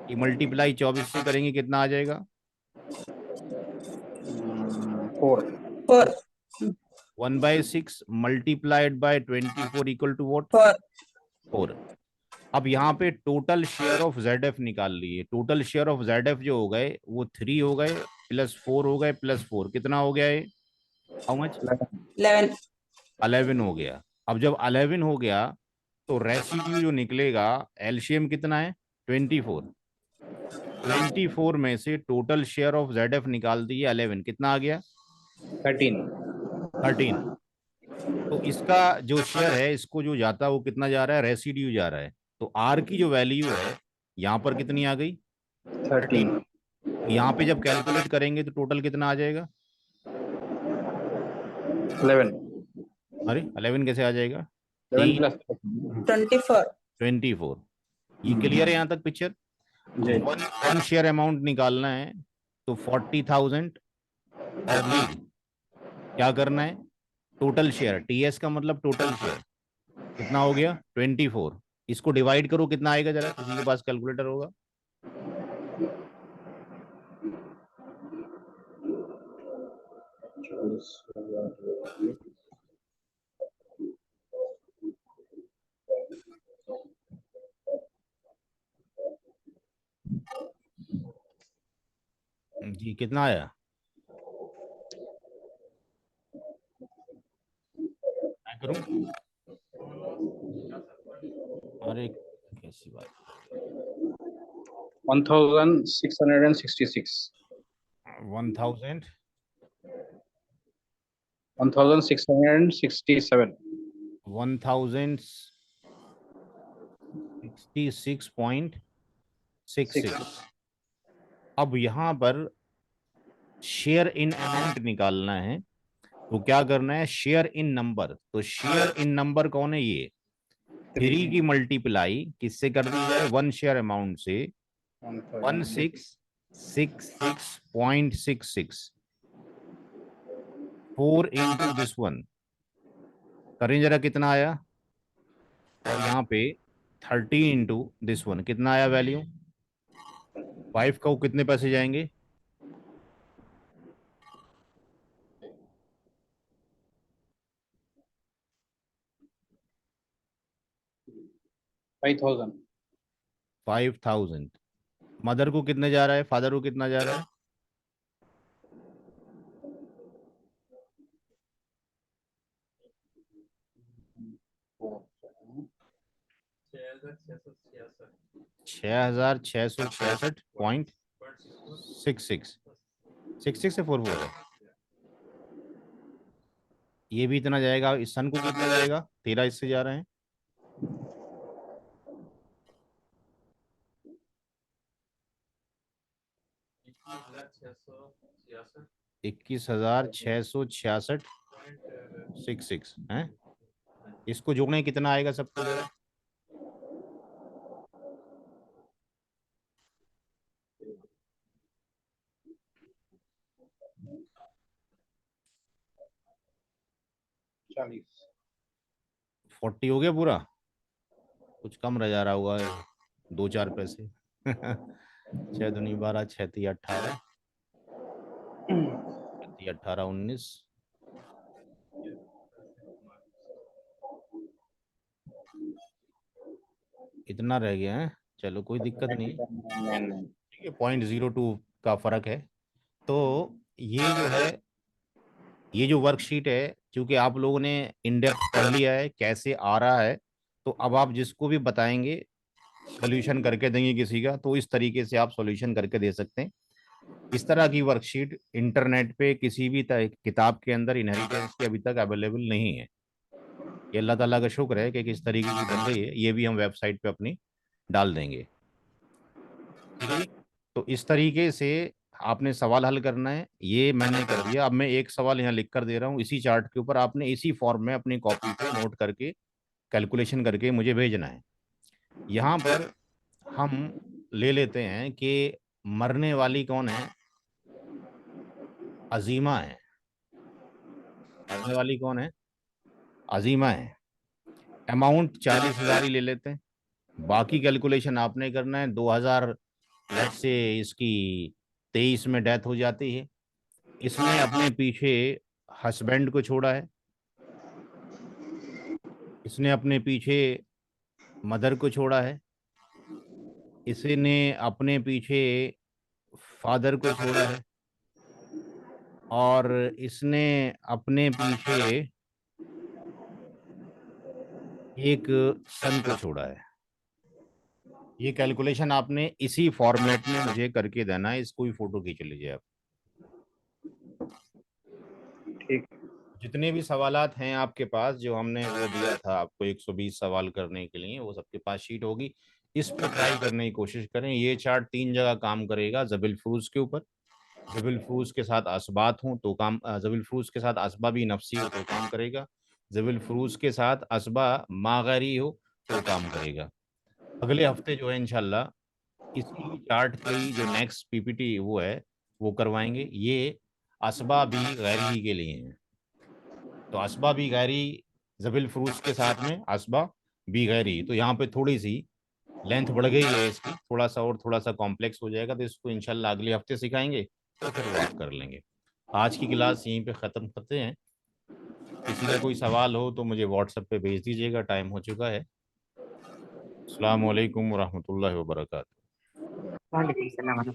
की मल्टीप्लाई 24 से करेंगे, कितना आ जाएगा? 4। 4 1/6 multiplied by 24 equal to what? 4 4। अब यहाँ पे total share of Z F निकाल लिए। Total share of Z F जो हो गए वो 3 हो गए प्लस 4 हो गए प्लस 4, कितना हो गया ये? How much? 11. 11 हो गया। अब जब 11 हो गया तो रेसिड्यू जो निकलेगा, एलसीएम कितना है? 24। 24 में से total share of Z F निकाल दिए 11, कितना आ गया? 13. 13। तो इसका जो शेयर है, इसको जो जाता है वो कितना जा रहा है? रेसिड्यू जा रहा है। तो आर की जो वैल्यू है यहाँ पर कितनी आ गई? 13. यहाँ पे जब कैलकुलेट करेंगे तो टोटल कितना आ जाएगा? 11. अरे 11 कैसे आ जाएगा? 11 plus 24. 24। ये क्लियर है यहाँ तक पिक्चर? जी. वन शेयर अमाउंट निकालना है तो 40,000 और लीड क्या करना है? टोटल शेयर, टीएस का मतलब टोटल शेयर कितना हो गया? 24। इसको डिवाइड करो, कितना आएगा? जरा किसी के पास कैलकुलेटर होगा? जी कितना आया? मैं करूं? अरे कैसी बात? 1666. 1000 1667. 1066.66। अब यहाँ पर शेयर इन अमाउंट निकालना है तो क्या करना है? Share in number. तो शेयर इन नंबर कौन है? ये 3 की मल्टीप्लाई किससे कर दी जाए? वन शेयर अमाउंट से। 1666.66 4 इंटू दिस वन करें जरा, कितना आया? और यहाँ पे 30 इंटू दिस वन कितना आया वैल्यू? 5 का वो कितने पैसे जाएंगे? 5000. 5000। मदर को कितने जा रहा है? फादर को कितना जा रहा है? छह हजार छह सौ छियासठ पॉइंट 66। 66 से 44 है। ये भी इतना जाएगा। इस सन को कितना जाएगा? 13 इससे जा रहे हैं। इक्कीस हजार छह सौ छियासठ 66 है। इसको जोड़ने कितना आएगा सबको जरा? चालीस। 40 हो गया पूरा? कुछ कम रह जा रहा होगा 2-4 पैसे। 6 दूनी 12, 6 तिया 18, 18 19, इतना रह गया है। चलो कोई दिक्कत नहीं, ठीक है। 0.02 का फर्क है। तो ये जो है, ये जो वर्कशीट है, क्योंकि आप लोगों ने इन डेप्थ पढ़ लिया है कैसे आ रहा है, तो अब आप जिसको भी बताएंगे सोल्यूशन करके देंगे किसी का, तो इस तरीके से आप सोल्यूशन करके दे सकते हैं। इस तरह की वर्कशीट इंटरनेट पे किसी भी किताब के अंदर इनहेरिटेंस की अभी तक अवेलेबल नहीं है। ये अल्लाह ताला का शुक्र है कि किस तरीके की बन रही है। ये भी हम वेबसाइट पे अपनी डाल देंगे, ठीक है जी। तो इस तरीके से आपने सवाल हल करना है। ये मैंने कर दिया। अब मैं एक सवाल यहाँ लिख कर दे रहा हूँ इसी चार्ट के ऊपर, आपने इसी फॉर्म में अपनी कॉपी पे नोट करके कैलकुलेशन करके मुझे भेजना है। यहाँ पर हम ले लेते हैं कि मरने वाली कौन है? अजीमा है। मरने वाली कौन है? अजीमा है। अमाउंट 40,000 ही ले लेते हैं। बाकी कैलकुलेशन आपने करना है। 2000 लेट्स से इसकी 23 में डेथ हो जाती है। इसने अपने पीछे हस्बैंड को छोड़ा है, इसने अपने पीछे मदर को छोड़ा है, इसने अपने पीछे फादर को छोड़ा है, और इसने अपने पीछे एक सन को छोड़ा है। ये कैलकुलेशन आपने इसी फॉर्मेट में मुझे करके देना है। इसको भी फोटो खींच लीजिए आप। ठीक। जितने भी सवालात हैं आपके पास, जो हमने वो दिया था आपको 120 सवाल करने के लिए, वो सबके पास शीट होगी। इस पर ट्राई करने की कोशिश करें। ये चार्ट 3 जगह काम करेगा। जबिल फरूज के ऊपर, जबिल फरूज के साथ असबात हूँ तो काम, जबिल फरूज के साथ असबा भी नफसी हो तो काम करेगा, जबिल फरूज के साथ असबा मागरी हो तो काम करेगा। अगले हफ्ते जो है इंशाल्लाह इसी चार्ट की जो नेक्स्ट पीपीटी वो है वो करवाएंगे। ये असबा भी गैरी के लिए है। तो असबा भी गैरी जबिल फरूज के साथ में असबा भी गैरी, तो यहाँ पे थोड़ी सी लेंथ बढ़ गई है इसकी, थोड़ा सा और थोड़ा सा कॉम्प्लेक्स हो जाएगा। तो इसको इंशाल्लाह अगले हफ्ते सिखाएंगे, तो फिर वो आप कर लेंगे। आज की क्लास यहीं पे ख़त्म करते हैं। किसी का कोई सवाल हो तो मुझे व्हाट्सएप पे भेज दीजिएगा। टाइम हो चुका है। अस्सलाम वालेकुम रहमतुल्लाहि व बरकातहू। वालेकुम सलाम।